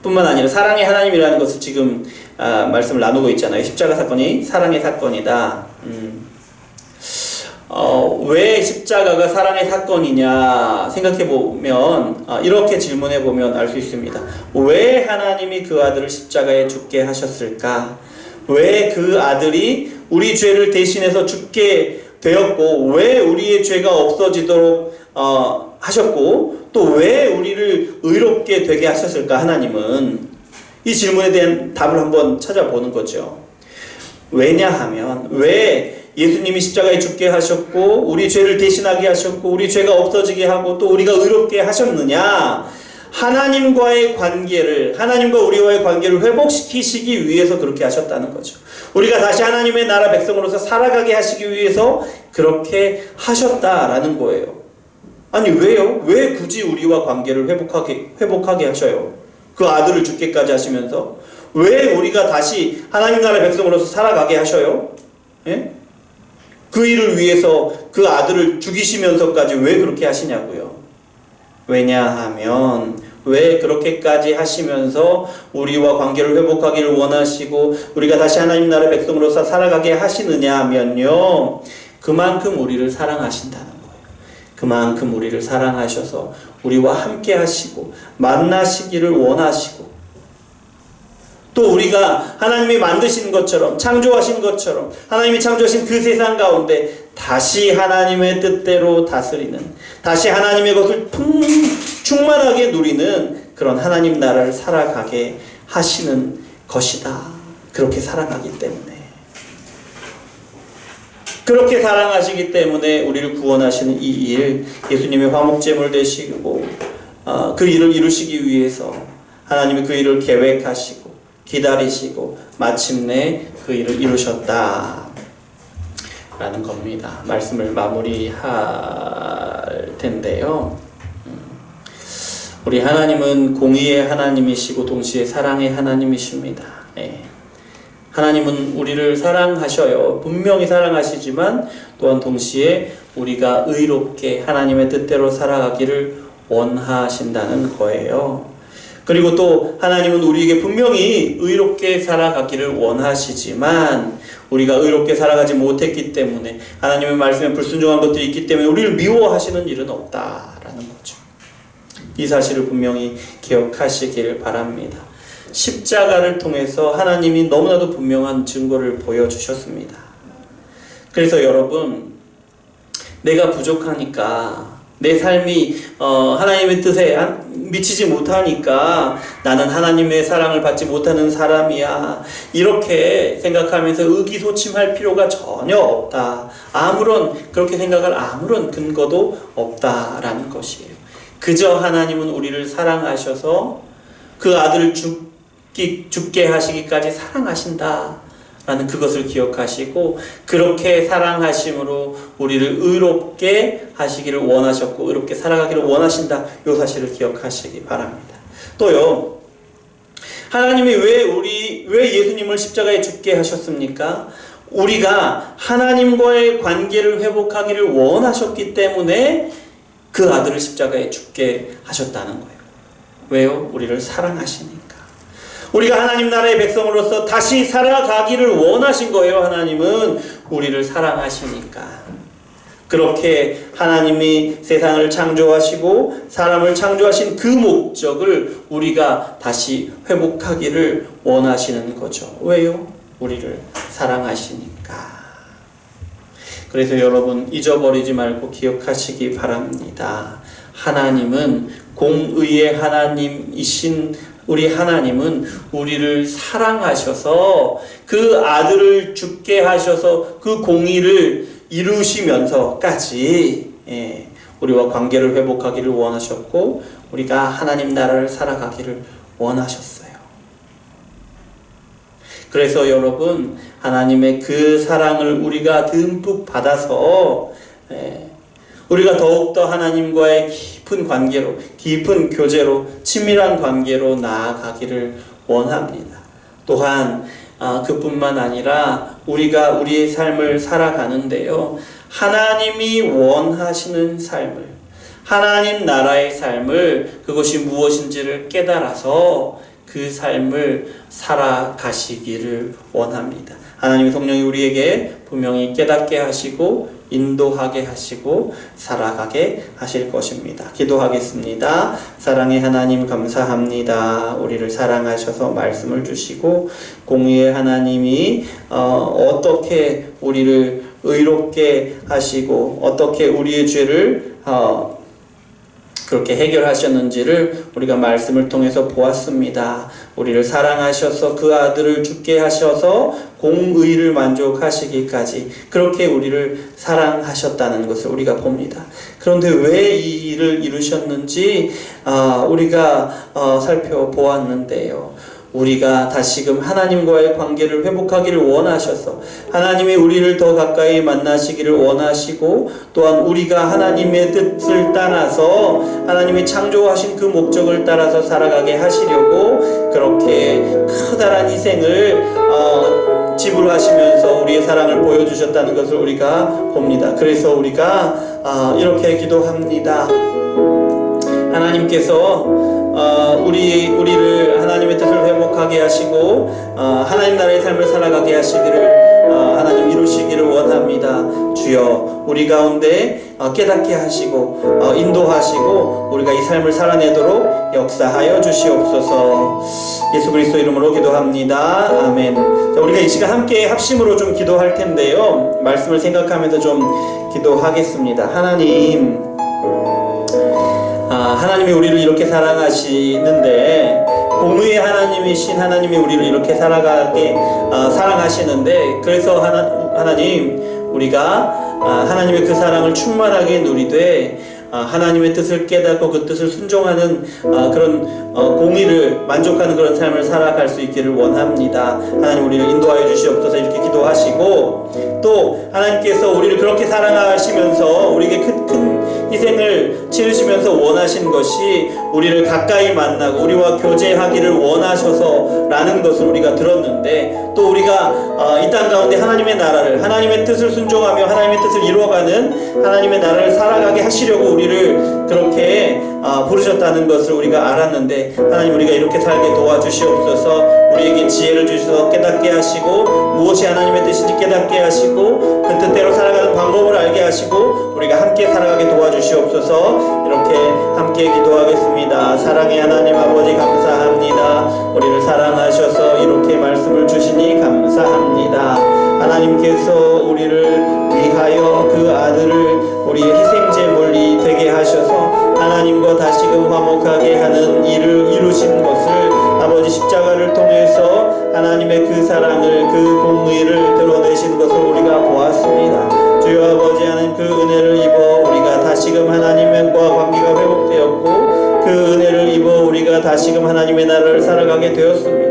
뿐만 아니라 사랑의 하나님이라는 것을 지금 말씀을 나누고 있잖아요. 십자가 사건이 사랑의 사건이다. 왜 십자가가 사랑의 사건이냐 생각해보면 이렇게 질문해보면 알 수 있습니다. 왜 하나님이 그 아들을 십자가에 죽게 하셨을까? 왜 그 아들이 우리 죄를 대신해서 죽게 되었고 왜 우리의 죄가 없어지도록 하셨고 또 왜 우리를 의롭게 되게 하셨을까? 하나님은 이 질문에 대한 답을 한번 찾아보는 거죠. 왜냐하면 왜 예수님이 십자가에 죽게 하셨고 우리 죄를 대신하게 하셨고 우리 죄가 없어지게 하고 또 우리가 의롭게 하셨느냐? 하나님과의 관계를, 하나님과 우리와의 관계를 회복시키시기 위해서 그렇게 하셨다는 거죠. 우리가 다시 하나님의 나라 백성으로서 살아가게 하시기 위해서 그렇게 하셨다라는 거예요. 아니 왜요? 왜 굳이 우리와 관계를 회복하게 하셔요? 그 아들을 죽게까지 하시면서 왜 우리가 다시 하나님 나라 백성으로서 살아가게 하셔요? 예? 그 일을 위해서 그 아들을 죽이시면서까지 왜 그렇게 하시냐고요. 왜냐하면 왜 그렇게까지 하시면서 우리와 관계를 회복하기를 원하시고 우리가 다시 하나님 나라의 백성으로서 살아가게 하시느냐 하면요, 그만큼 우리를 사랑하신다는 거예요. 그만큼 우리를 사랑하셔서 우리와 함께 하시고 만나시기를 원하시고 또 우리가 하나님이 만드신 것처럼 창조하신 것처럼 하나님이 창조하신 그 세상 가운데 다시 하나님의 뜻대로 다스리는, 다시 하나님의 것을 충만하게 누리는 그런 하나님 나라를 살아가게 하시는 것이다. 그렇게 사랑하기 때문에, 그렇게 사랑하시기 때문에 우리를 구원하시는 이 일, 예수님의 화목제물 되시고 그 일을 이루시기 위해서 하나님이 그 일을 계획하시고 기다리시고 마침내 그 일을 이루셨다 라는 겁니다. 말씀을 마무리할 텐데요. 우리 하나님은 공의의 하나님이시고 동시에 사랑의 하나님이십니다. 하나님은 우리를 사랑하셔요. 분명히 사랑하시지만 또한 동시에 우리가 의롭게 하나님의 뜻대로 살아가기를 원하신다는 거예요. 그리고 또 하나님은 우리에게 분명히 의롭게 살아가기를 원하시지만 우리가 의롭게 살아가지 못했기 때문에, 하나님의 말씀에 불순종한 것들이 있기 때문에 우리를 미워하시는 일은 없다라는 거죠. 이 사실을 분명히 기억하시기를 바랍니다. 십자가를 통해서 하나님이 너무나도 분명한 증거를 보여주셨습니다. 그래서 여러분, 내가 부족하니까, 내 삶이 하나님의 뜻에 미치지 못하니까 나는 하나님의 사랑을 받지 못하는 사람이야, 이렇게 생각하면서 의기소침할 필요가 전혀 없다. 그렇게 생각할 아무런 근거도 없다라는 것이에요. 그저 하나님은 우리를 사랑하셔서 그 아들을 죽게 하시기까지 사랑하신다 라는 그것을 기억하시고, 그렇게 사랑하심으로 우리를 의롭게 하시기를 원하셨고 의롭게 살아가기를 원하신다, 이 사실을 기억하시기 바랍니다. 또요, 하나님이 왜 예수님을 십자가에 죽게 하셨습니까? 우리가 하나님과의 관계를 회복하기를 원하셨기 때문에 그 아들을 십자가에 죽게 하셨다는 거예요. 왜요? 우리를 사랑하시니까. 우리가 하나님 나라의 백성으로서 다시 살아가기를 원하신 거예요. 하나님은 우리를 사랑하시니까. 그렇게 하나님이 세상을 창조하시고 사람을 창조하신 그 목적을 우리가 다시 회복하기를 원하시는 거죠. 왜요? 우리를 사랑하시니까. 그래서 여러분 잊어버리지 말고 기억하시기 바랍니다. 하나님은 공의의 하나님이신 우리 하나님은 우리를 사랑하셔서 그 아들을 죽게 하셔서 그 공의를 이루시면서까지 우리와 관계를 회복하기를 원하셨고 우리가 하나님 나라를 살아가기를 원하셨어요. 그래서 여러분 하나님의 그 사랑을 우리가 듬뿍 받아서 우리가 더욱더 하나님과의 깊은 관계로, 깊은 교제로, 친밀한 관계로 나아가기를 원합니다. 또한 그뿐만 아니라 우리가 우리의 삶을 살아가는데요, 하나님이 원하시는 삶을, 하나님 나라의 삶을, 그것이 무엇인지를 깨달아서 그 삶을 살아가시기를 원합니다. 하나님의 성령이 우리에게 분명히 깨닫게 하시고 인도하게 하시고 살아가게 하실 것입니다. 기도하겠습니다. 사랑의 하나님 감사합니다. 우리를 사랑하셔서 말씀을 주시고 공의의 하나님이 어떻게 우리를 의롭게 하시고 어떻게 우리의 죄를 그렇게 해결하셨는지를 우리가 말씀을 통해서 보았습니다. 우리를 사랑하셔서 그 아들을 죽게 하셔서 공의를 만족하시기까지 그렇게 우리를 사랑하셨다는 것을 우리가 봅니다. 그런데 왜 이 일을 이루셨는지 우리가 살펴보았는데요. 우리가 다시금 하나님과의 관계를 회복하기를 원하셔서 하나님이 우리를 더 가까이 만나시기를 원하시고 또한 우리가 하나님의 뜻을 따라서 하나님이 창조하신 그 목적을 따라서 살아가게 하시려고 그렇게 커다란 희생을 지불하시면서 우리의 사랑을 보여주셨다는 것을 우리가 봅니다. 그래서 우리가 이렇게 기도합니다. 하나님께서 우리를 하나님의 뜻을 회복하게 하시고 하나님 나라의 삶을 살아가게 하시기를 하나님 이루시기를 원합니다. 주여 우리 가운데 깨닫게 하시고 인도하시고 우리가 이 삶을 살아내도록 역사하여 주시옵소서. 예수 그리스도 이름으로 기도합니다. 아멘. 자, 우리가 이 시간 함께 합심으로 좀 기도할 텐데요, 말씀을 생각하면서 좀 기도하겠습니다. 하나님이 우리를 이렇게 사랑하시는데 공의의 하나님이신 하나님이 우리를 이렇게 사랑하시는데 그래서 하나님 우리가 하나님의 그 사랑을 충만하게 누리되 하나님의 뜻을 깨닫고 그 뜻을 순종하는 그런 공의를 만족하는 그런 삶을 살아갈 수 있기를 원합니다. 하나님 우리를 인도하여 주시옵소서. 이렇게 기도하시고 또 하나님께서 우리를 그렇게 사랑하시면서 우리에게 큰 희생을 치르시면서 원하신 것이 우리를 가까이 만나고 우리와 교제하기를 원하셔서 라는 것을 우리가 들었는데 또 우리가 이 땅 가운데 하나님의 나라를 하나님의 뜻을 순종하며 하나님의 뜻을 이루어가는 하나님의 나라를 살아가게 하시려고 우리를 그렇게 부르셨다는 것을 우리가 알았는데 하나님 우리가 이렇게 살게 도와주시옵소서. 우리에게 지혜를 주셔서 깨닫게 하시고 무엇이 하나님의 뜻인지 깨닫게 하시고 그 뜻대로 살아가는 방법을 알게 하시고 우리가 함께 살아가게 도와주시옵소서. 이렇게 함께 기도하겠습니다. 사랑의 하나님 아버지 감사합니다. 우리를 사랑하셔서 이렇게 말씀을 주시니 감사합니다. 하나님께서 우리를 위하여 그 아들을 우리의 희생제물이 되게 하셔서 하나님과 다시금 화목하게 하는 일을 이루신 것을 아버지 십자가를 통해서 하나님의 그 사랑을 그 공의를 드러내신 것을 우리가 보았습니다. 주여 아버지 하나님 그 은혜를 입어 우리가 다시금 하나님과 관계가 회복되었고 그 은혜를 입어 우리가 다시금 하나님의 나라를 살아가게 되었습니다.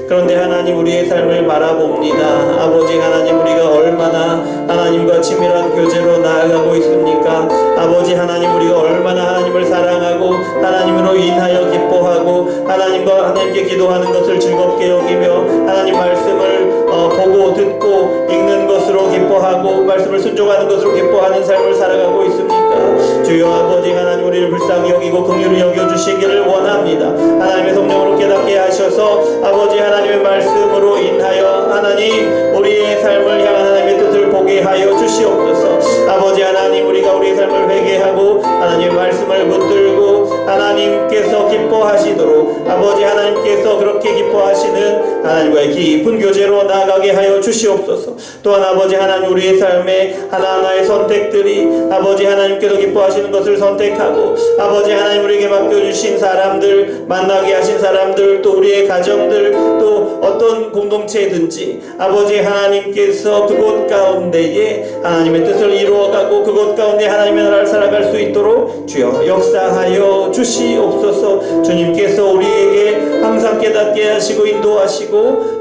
그런데 하나님 우리의 삶을 바라봅니다. 아버지 하나님 우리가 얼마나 하나님과 친밀한 교제로 나아가고 있습니까? 아버지 하나님 우리가 얼마나 하나님을 사랑하고 하나님으로 인하여 기뻐하고 하나님과 하나님께 기도하는 것을 즐겁게 여기며 하나님 말씀을 보고 듣고 읽는 것으로 기뻐하고 말씀을 순종하는 것으로 기뻐하는 삶을 살아가고 있습니까? 주여 아버지 하나님, 우리를 불쌍히 여기고 긍휼히 여겨주시기를 원합니다. 하나님의 성령으로 깨닫게 하셔서 아버지 하나님의 말씀으로 인하여 하나님 우리의 삶을 향한 하나님의 뜻을 보게 하여 주시옵소서. 아버지 하나님, 우리가 우리의 삶을 회개하고 하나님의 말씀을 붙들고 하나님께서 기뻐하시도록 아버지 하나님께서 그렇게 기뻐하시는 하나님과의 깊은 교제로 나아가게 하여 주시옵소서. 또한 아버지 하나님, 우리의 삶에 하나하나의 선택들이 아버지 하나님께서 기뻐하시는 것을 선택하고 아버지 하나님 우리에게 맡겨주신 사람들, 만나게 하신 사람들, 또 우리의 가정들, 또 어떤 공동체든지 아버지 하나님께서 그곳 가운데에 하나님의 뜻을 이루어가고 그곳 가운데 하나님의 나라를 살아갈 수 있도록 주여 역사하여 주시옵소서. 주님께서 우리에게 항상 깨닫게 하시고 인도하시고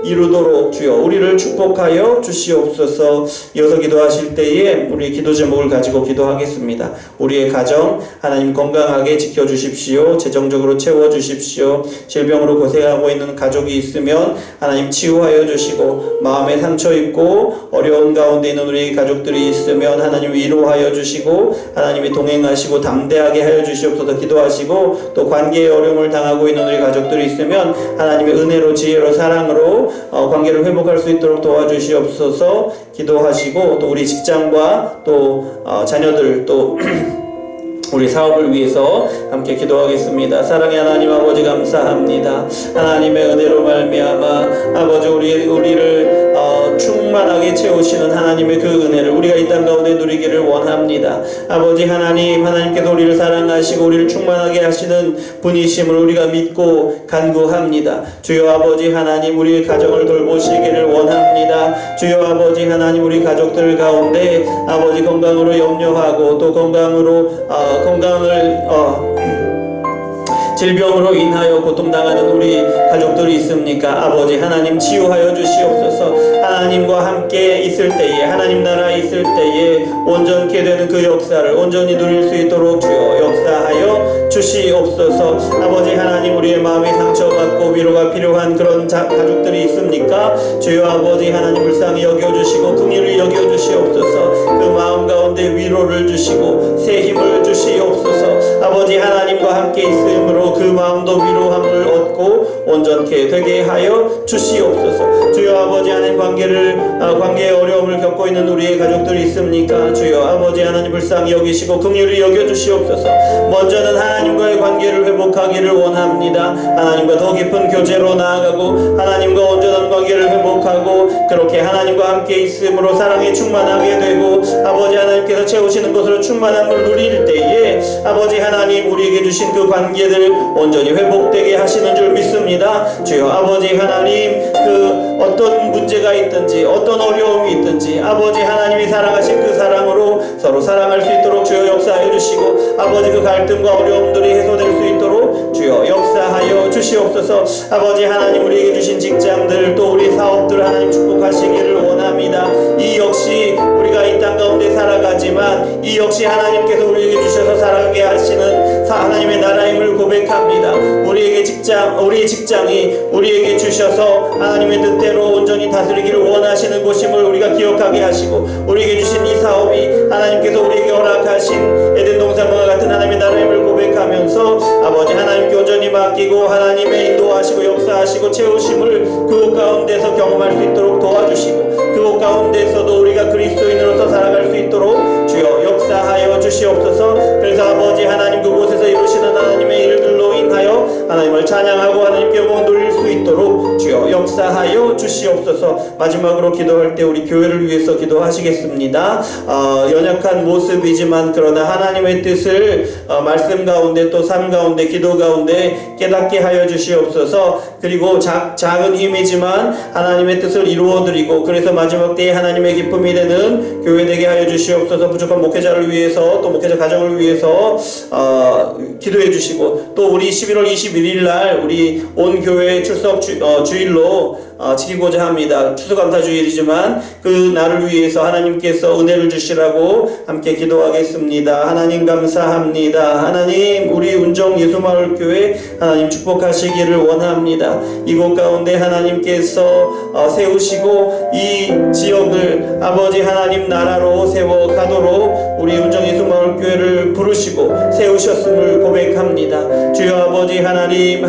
이루도록 주여 우리를 축복하여 주시옵소서. 이어서 기도하실 때에 우리 기도 제목을 가지고 기도하겠습니다. 우리의 가정 하나님 건강하게 지켜주십시오. 재정적으로 채워주십시오. 질병으로 고생하고 있는 가족이 있으면 하나님 치유하여 주시고, 마음에 상처 입고 어려운 가운데 있는 우리 가족들이 있으면 하나님 위로하여 주시고 하나님이 동행하시고 담대하게 하여 주시옵소서. 기도하시고 또 관계의 어려움을 당하고 있는 우리 가족들이 있으면 하나님의 은혜로 지혜로 사랑으로 관계를 회복할 수 있도록 도와주시옵소서. 기도하시고 또 우리 직장과 또 자녀들 또 우리 사업을 위해서 함께 기도하겠습니다. 사랑의 하나님 아버지 감사합니다. 하나님의 은혜로 말미암아 아버지 우리를 충만하게 채우시는 하나님의 그 은혜를 우리가 이 땅 가운데 누리기를 원합니다. 아버지 하나님, 하나님께서 우리를 사랑하시고 우리를 충만하게 하시는 분이심을 우리가 믿고 간구합니다. 주여 아버지 하나님, 우리 가정을 돌보시기를 원합니다. 주여 아버지 하나님, 우리 가족들 가운데 아버지 건강으로 염려하고 또 건강을 질병으로 인하여 고통당하는 우리 가족들이 있습니까? 아버지 하나님 치유하여 주시옵소서. 하나님과 함께 있을 때에, 하나님 나라에 있을 때에 온전케 되는 그 역사를 온전히 누릴 수 있도록 주여 역사하여 주시옵소서. 아버지 하나님, 우리의 마음이 상처받고 위로가 필요한 그런 가족들이 있습니까? 주여 아버지 하나님 불쌍히 여겨주시고 긍휼히 여겨주시옵소서. 그 마음 가운데 위로를 주시고 새 힘을 주시옵소서. 아버지 하나님과 함께 있음으로 그 마음도 위로함을 얻고 온전케 되게 하여 주시옵소서. 주여 아버지 하나님, 관계의 어려움을 겪고 있는 우리의 가족들이 있습니까? 주여 아버지 하나님 불쌍히 여기시고 긍휼히 여겨주시옵소서. 먼저는 하나님과의 관계를 회복하기를 원합니다. 하나님과 더 깊은 교제로 나아가고 하나님과 온전한 관계를 회복하고 그렇게 하나님과 함께 있음으로 사랑에 충만하게 되고 아버지 하나님께서 채우시는 것으로 충만함을 누릴 때에 아버지 하나님 우리에게 주신 그 관계들 온전히 회복되게 하시는 줄 믿습니다. 주여 아버지 하나님, 그 어떤 문제가 있든지 어떤 어려움이 있든지 아버지 하나님이 사랑하신 그 사랑으로 서로 사랑할 수 있도록 주여 역사하여 주시고 아버지 그 갈등과 어려움들이 해소될 수 있도록 주여 역사하여 주시옵소서. 아버지 하나님, 우리에게 주신 직장들 또 우리 사업들 하나님 축복하시기를 원합니다. 이 역시 우리가 이 땅 가운데 살아가지만 이 역시 하나님께서 우리에게 주셔서 살아가게 하시는 하나님의 나라임을 고백합니다. 우리의 직장이 우리에게 주셔서 하나님의 뜻대로 온전히 다스리기를 원하시는 곳임을 우리가 기억하게 하시고 우리에게 주신 이 사업이 하나님께서 우리에게 허락하신 에덴 동산과 같은 하나님의 나라임을 고백하면서 아버지 하나님께 온전히 맡기고 하나님의 인도하시고 역사하시고 채우심을 그곳 가운데서 경험할 수 있도록 도와주시고 그곳 가운데서도 우리가 그리스도인으로서 살아갈 수 있도록 주여 역사하여 주시옵소서. 그래서 아버지 하나님 그곳에서 이루시는 하나님의 일들로 인하여 하나님을 찬양하고 하나님께 영광 돌릴 수 있도록 주여 역사하여 주시옵소서. 마지막으로 기도할 때 우리 교회를 위해서 기도하시겠습니다. 연약한 모습이지만 그러나 하나님의 뜻을 말씀 가운데 또 삶 가운데 기도 가운데 깨닫게 하여 주시옵소서. 그리고 작은 힘이지만 하나님의 뜻을 이루어드리고 그래서 마지막 때에 하나님의 기쁨이 되는 교회 되게 하여 주시옵소서. 부족한 목회자를 위해서 또 목회자 가정을 위해서 기도해 주시고 또 우리 11월 21일 날 우리 온 교회 출석 주일로 지키고자 합니다. 추수감사주일이지만 그 날을 위해서 하나님께서 은혜를 주시라고 함께 기도하겠습니다. 하나님 감사합니다. 하나님 우리 운정 예수마을교회 하나님 축복하시기를 원합니다. 이곳 가운데 하나님께서 세우시고 이 지역을 아버지 하나님 나라로 세워가도록 우리 운정 예수마을교회를 부르시고 세우셨음을 고백합니다. 주여 아버지 하나님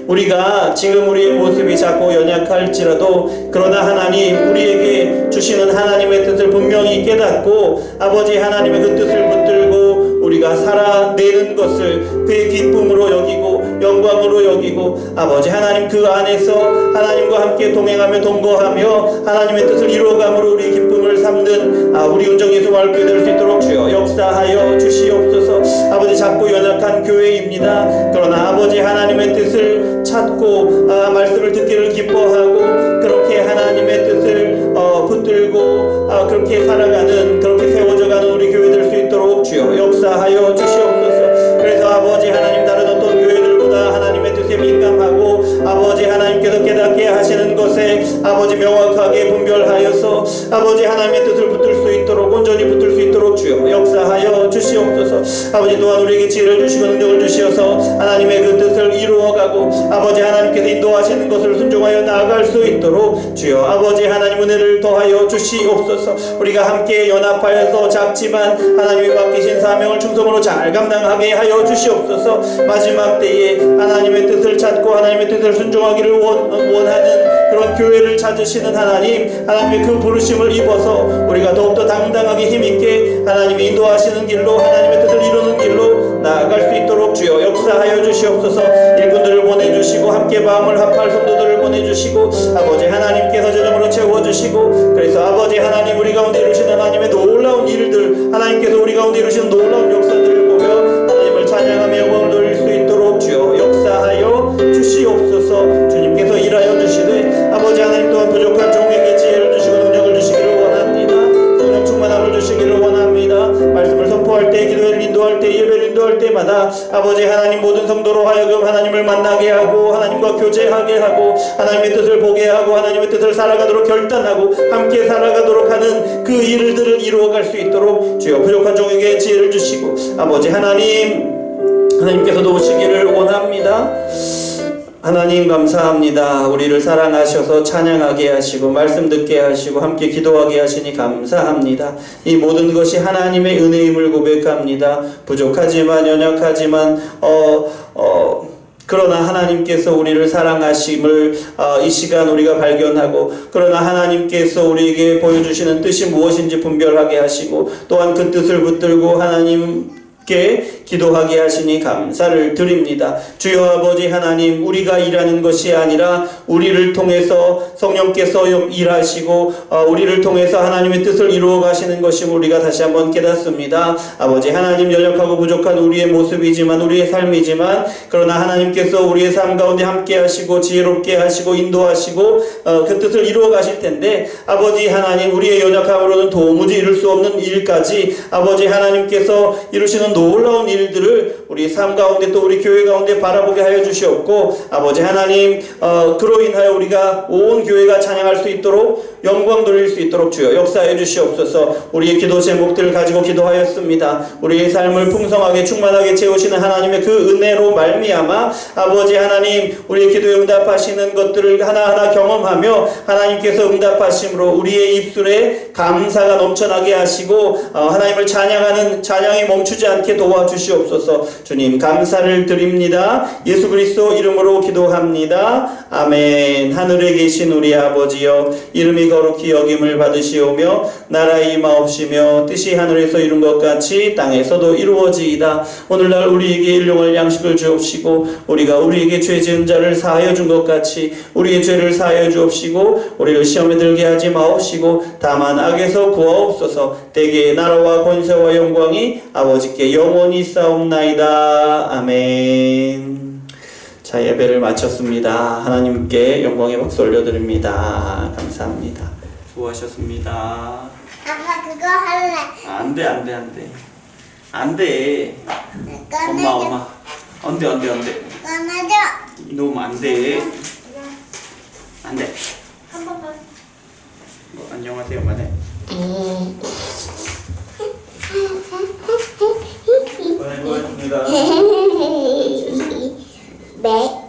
우리가 지금 우리의 모습이 작고 연약할지라도 그러나 하나님 우리에게 주시는 하나님의 뜻을 분명히 깨닫고 아버지 하나님의 그 뜻을 붙들고 우리가 살아내는 것을 그의 기쁨으로 여기고 영광으로 여기고 아버지 하나님 그 안에서 하나님과 함께 동행하며 동거하며 하나님의 뜻을 이루어감으로 우리 기쁨을 삼는 우리 운정 예수마을교회 될 수 있도록 주여 역사하여 주시옵소서. 아버지 작고 연약한 교회입니다. 그러나 아버지 하나님의 뜻을 찾고 말씀을 듣기를 기뻐하고 그렇게 하나님의 뜻을 붙들고 그렇게 살아가는 그렇게 세워져가는 우리 교회 될 수 있도록 주여 역사하여 주시옵소서. 그래서 아버지 하나님 다른 어떤 교회들보다 하나님의 뜻에 민감하고 아버지 하나님께서 깨닫게 하시는 것에 아버지 명확하게 분별하여서 아버지 하나님의 뜻을 붙들 수 있도록 온전히 붙들 수 있도록 주여 역사하여 주시옵소서. 아버지 또한 우리에게 지혜를 주시고 능력을 주시어서 하나님의 그 뜻을 이루어가고 아버지 하나님께서 인도하시는 것을 순종하여 나아갈 수 있도록 주여 아버지 하나님 은혜를 더하여 주시옵소서. 우리가 함께 연합하여서 작지만 하나님이 맡기신 사명을 충성으로 잘 감당하게 하여 주시옵소서. 마지막 때에 하나님의 뜻을 찾고 하나님의 뜻을 순종하기를 원하는 그런 교회를 찾으시는 하나님의 그 부르심을 입어서 우리가 더욱더 당당하게 힘있게 하나님이 인도하시는 길로 하나님의 뜻을 이루는 길로 나아갈 수 있도록 주여 역사하여 주시옵소서. 일꾼들을 보내주시고 함께 마음을 합할 성도들을 보내주시고 아버지 하나님께서 전적으로 채워주시고 그래서 아버지 하나님 우리 가운데 이루시는 하나님의 놀라운 일들 하나님께서 우리 가운데 이루시는 놀라운 역사들을 보며 하나님을 찬양하며 영광을 돌릴 수 있도록 주여 역사하여 주시옵소서. 주님께서 일하여 주시되 아버지 하나님 또한 부족한 종에게 지혜를 주시고 능력을 주시기를 원합니다. 성령 충만함을 주시기를 원합니다. 말씀을 선포할 때 기도를 인도할 때 예배를 인도할 때마다 아버지 하나님 모든 성도로 하여금 하나님을 만나게 하고 하나님과 교제하게 하고 하나님의 뜻을 보게 하고 하나님의 뜻을 살아가도록 결단하고 함께 살아가도록 하는 그 일들을 이루어갈 수 있도록 주여 부족한 종에게 지혜를 주시고 아버지 하나님께서도 오시기를 원합니다. 하나님 감사합니다. 우리를 사랑하셔서 찬양하게 하시고 말씀 듣게 하시고 함께 기도하게 하시니 감사합니다. 이 모든 것이 하나님의 은혜임을 고백합니다. 부족하지만 연약하지만 그러나 하나님께서 우리를 사랑하심을 이 시간 우리가 발견하고 그러나 하나님께서 우리에게 보여주시는 뜻이 무엇인지 분별하게 하시고 또한 그 뜻을 붙들고 하나님께 기도하게 하시니 감사를 드립니다. 주여 아버지 하나님 우리가 일하는 것이 아니라 우리를 통해서 성령께서 일하시고 우리를 통해서 하나님의 뜻을 이루어 가시는 것임을 우리가 다시 한번 깨닫습니다. 아버지 하나님 연약하고 부족한 우리의 모습이지만 우리의 삶이지만 그러나 하나님께서 우리의 삶 가운데 함께 하시고 지혜롭게 하시고 인도하시고 그 뜻을 이루어 가실 텐데 아버지 하나님 우리의 연약함으로는 도무지 이룰 수 없는 일까지 아버지 하나님께서 이루시는 놀라운 일들을 우리 삶 가운데 또 우리 교회 가운데 바라보게 하여 주시옵고 아버지 하나님 그로 인하여 우리가 온 교회가 찬양할 수 있도록 영광 돌릴 수 있도록 주여 역사해 주시옵소서. 우리의 기도 제목들을 가지고 기도하였습니다. 우리의 삶을 풍성하게 충만하게 채우시는 하나님의 그 은혜로 말미암아 아버지 하나님 우리의 기도에 응답하시는 것들을 하나하나 경험하며 하나님께서 응답하심으로 우리의 입술에 감사가 넘쳐나게 하시고 하나님을 찬양하는 찬양이 멈추지 않게 도와주시옵소서. 주님 감사를 드립니다. 예수 그리스도 이름으로 기도합니다. 아멘. 하늘에 계신 우리 아버지여 이름이 거룩히 여김을 받으시오며 나라의 임하옵시며 뜻이 하늘에서 이룬 것 같이 땅에서도 이루어지이다. 오늘날 우리에게 일용할 양식을 주옵시고 우리가 우리에게 죄 지은 자를 사하여 준 것 같이 우리의 죄를 사하여 주옵시고 우리를 시험에 들게 하지 마옵시고 다만 악에서 구하옵소서. 대개 나라와 권세와 영광이 아버지께 영원히 싸움나이다. 아멘. 자, 예배를 마쳤습니다. 하나님께 영광의 박수 올려드립니다. 감사합니다. 수고하셨습니다. 아빠 그거 할래. 안 돼. 엄마. 안 돼. 꺼내줘. 이놈 안 돼. 안 안 돼. 한 번만. 뭐 안녕하세요만 해. 고맙습니다. 왜?